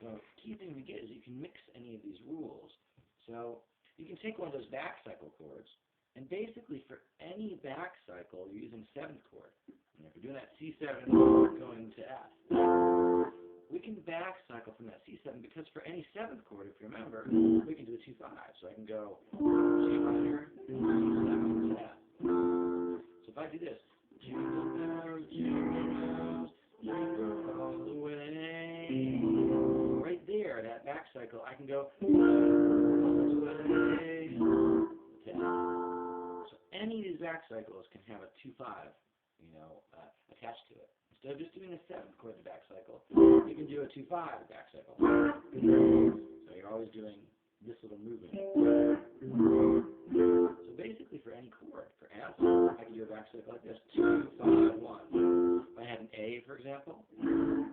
So key thing to get is you can mix any of these rules. So you can take one of those back cycle chords, and basically for any back cycle, you're using 7th chord. And if we're doing that C7 going to F, we can back cycle from that C7 because for any 7th chord, if you remember, we can do a 2-5. So I can go G minor, C7 to F. So if I do this, jingle bells, jingle all the way. Right there, that back cycle, I can go all the way to F. So any of these back cycles can have a 2-5, attached to it. Instead of just doing a 7th chord the back cycle, you can do a 2-5 back cycle. So you're always doing this little movement. So basically for any chord, for F, I can do a back cycle like this, 2, 5, 1. If I had an A, for example,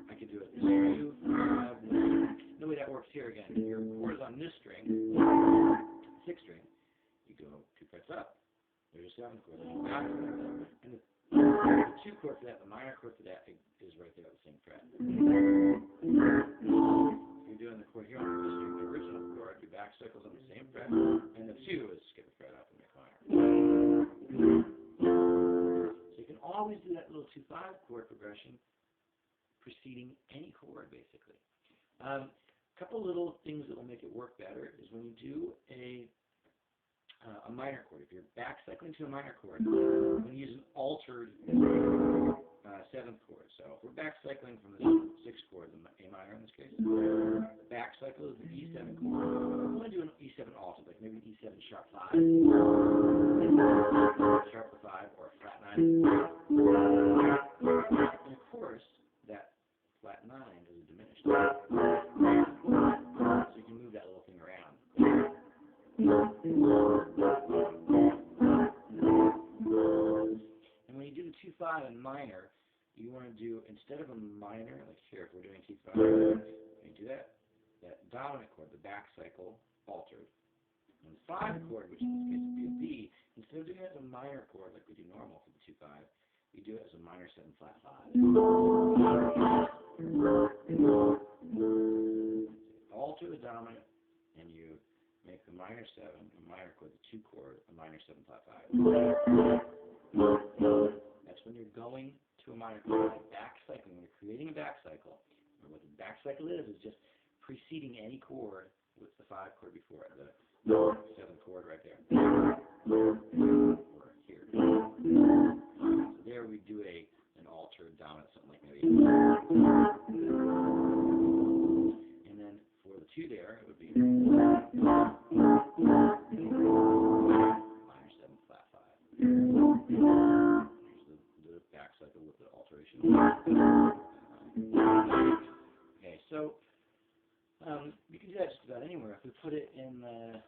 I could do it 2, 5, 1. The way that works here again, if your chord is on this string, 6th string, you go 2 frets up. There's a 7th chord, there's a back cycle, and the 2 chord for that, the minor chord for that is right there at the same fret. If you're doing the chord here on the original chord, your back cycle's on the same fret, and the 2 is skip a fret up and make minor. So you can always do that little 2-5 chord progression preceding any chord, basically. A couple little things that will make it work better is when you do a minor chord. If you're back cycling to a minor chord, we're going to use an altered 7th chord. So if we're back cycling from the 6th chord, the A minor in this case, the back cycle is the E7 chord. We're going to do an E7 altered, like maybe an E7 sharp 5, sharp 5, or a flat 9. And of course, that flat 9 is a diminished. So you can move that little thing around. And when you do the 2-5 in minor, you want to do, instead of a minor, like here, if we're doing 2-5, you do that dominant chord, the back cycle, altered. And the 5 chord, which in this case would be a B, instead of doing it as a minor chord like we do normal for the 2-5, you do it as a minor 7 flat 5. Alter the dominant, and you make the minor 7, a minor chord, the 2 chord, a minor 7 flat 5. That's when you're going to a minor chord, like back cycling. When you're creating a back cycle, or what the back cycle is just preceding any chord with the 5 chord before it, the 7th chord right there. Or here. So there we do an altered dominant, something like maybe. And then for the 2 there, it would be minor 7 flat 5. Here's the back cycle with the alteration. Okay, so you can do that just about anywhere. If we put it in the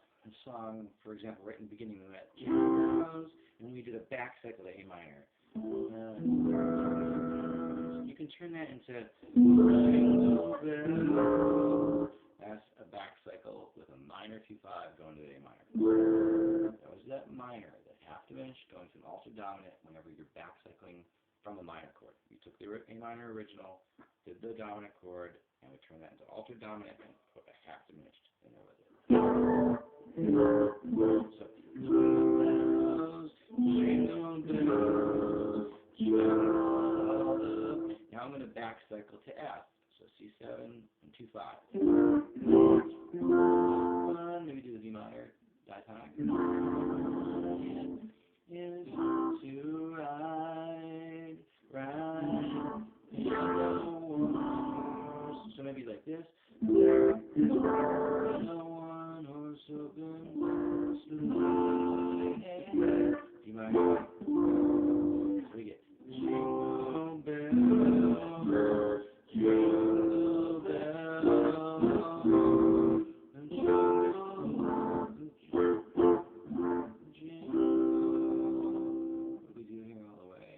song, for example, right in the beginning, we went Jingle, and we did a back cycle to A minor. You can turn that into Jingle bells. That's a back cycle with a minor 2-5 going to the A minor. That was that minor, that half diminished, going to an altered dominant whenever you're back cycling from a minor chord. You took the A minor original, did the dominant chord, and we turned that into altered dominant and put a half diminished in there with it. So, jingle bells, jingle. Now I'm going to back cycle to F. So C7 and 2-5. Maybe do the D minor diatonic. Is to ride, so maybe like this. There is no one horse open, D minor. So we get jingle bells, jingle bells, and jingle. What do we do here all the way?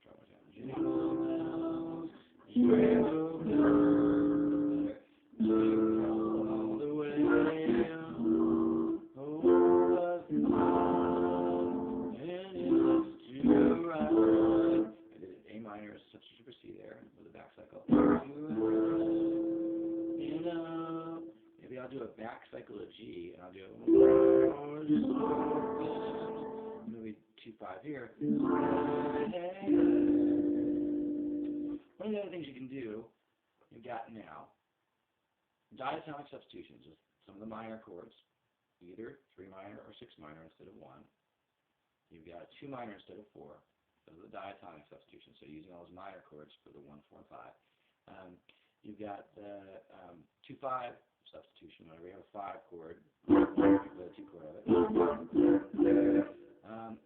Drop it down. Jingle bells, jingle bells, jingle all the way. Oh, what fun it is to ride. I did an A minor substitute for C there with a back cycle. do a back cycle of G, and I'll do maybe 2-5 here. One of the other things you can do, you've got now, diatonic substitutions with some of the minor chords, either 3 minor or 6 minor instead of 1. You've got 2 minor instead of 4. Those are the diatonic substitutions, so using all those minor chords for the 1, 4, and 5. You've got the 2-5 substitution, whenever you have a 5 chord, you play the 2 chord of it.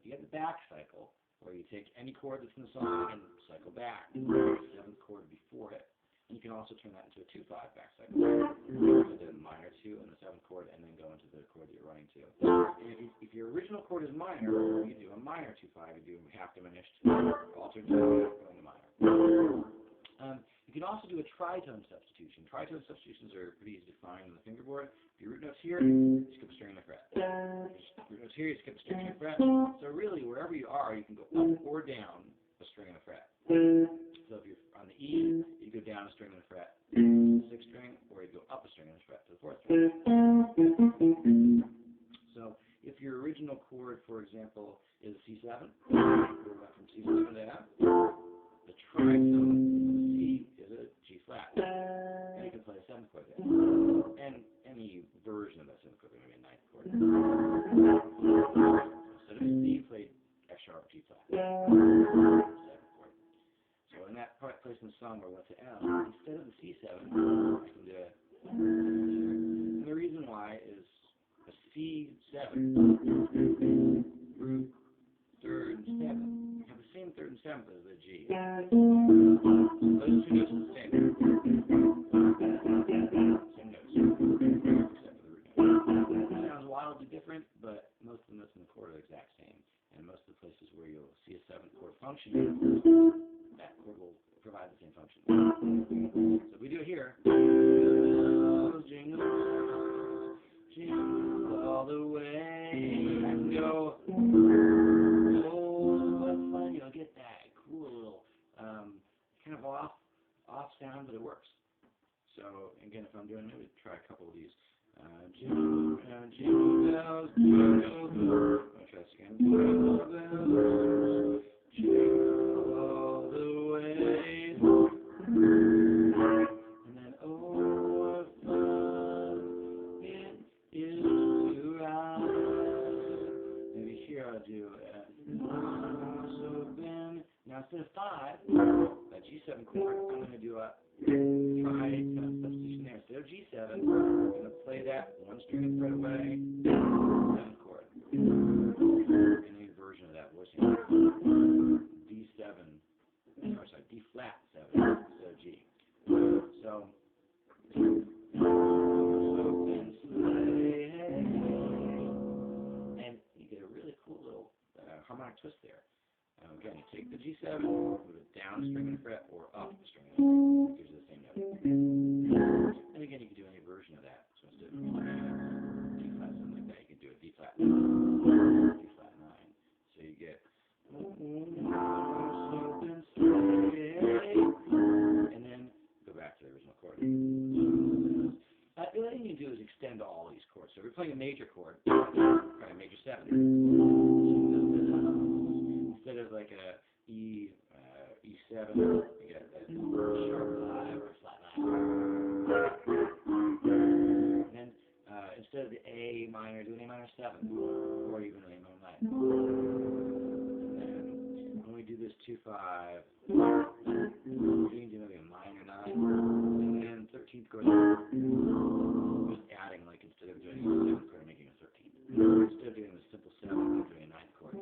You get the back cycle, where you take any chord that's in the song and cycle back to the 7th chord before it. And you can also turn that into a 2-5 back cycle. You do the minor 2 and the 7th chord, and then go into the chord that you're running to. And if your original chord is minor, you do a minor 2-5, you do half diminished, altered tone, going to minor. You can also do a tritone substitution. Tritone substitutions are pretty easy to find on the fingerboard. If your root note's here, you skip a string and a fret. If your root note's here, you skip a string and a fret. So really, wherever you are, you can go up or down a string and a fret. So if you're on the E, you go down a string and a fret to the 6th string, or you go up a string and a fret to the 4th string. So if your original chord, for example, is C7, we went from C7 to F, the tritone C is a G flat. And you can play a 7th chord there. And any version of that 7th chord, maybe a 9th chord. Instead of C, you played F sharp, G flat. 7th chord. So in that place in the song where we went to F, instead of the C7, I can do a. And the reason why is a C7, root, 3rd, and 7th. Have the same 3rd and 7th as the G. Those 2 notes are the same. Same notes, except for the root note. It sounds wildly different, but most of the notes in the chord are the exact same. And most of the places where you'll see a 7th chord function, that chord will provide the same function. So if we do it here, jingle, jingle, jingle all the way, I can go, oh, what fun, you'll get that cool little, kind of off sound, but it works. So again, if I'm doing it, maybe try a couple of these. Jingle, jingle bells, jingle bells. I'll try this again. Jingle bells, jingle all the way. And then, oh, what fun it is to ride. Maybe here I'll do so then. Now instead of 5, that G7 chord, I'm going to do a tritone substitution there. Instead of G7, I'm going to play that 1 string and fret away, 7th chord. Any version of that voicing. D7, or sorry, D flat 7 instead of G. So and you get a really cool little harmonic twist there. Again, you take the G7, move it down a string and a fret, or up a string and a fret. It gives you the same note. And again, you can do any version of that. So instead of D flat, something like that, you can do a D flat 9, D flat 9. So you get, and then go back to the original chord. The other thing you can do is extend all these chords. So if you're playing a major chord, try a major 7. Instead of like a E7, you get a sharp 5 or a flat 9. And then instead of the A minor, do an A minor 7, or even an A minor 9. And then when we do this 2-5, we can do maybe a minor 9, and then 13th chord, just adding, like instead of doing a 7th chord, making a 13th. Instead of doing the simple 7, we're doing a 9th chord.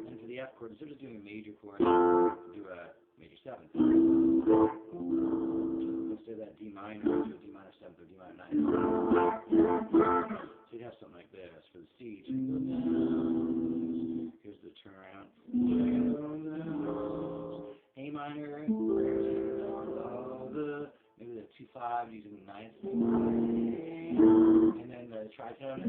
And for the F chord, instead of just doing a major chord, do a major 7. Instead of that D minor, do a D minor 7th or D minor 9th. So you'd have something like this. For the C, jingle bells. Here's the turnaround. Jingle bells. A minor. All the, maybe the 2-5 using the 9th. And then the tritone.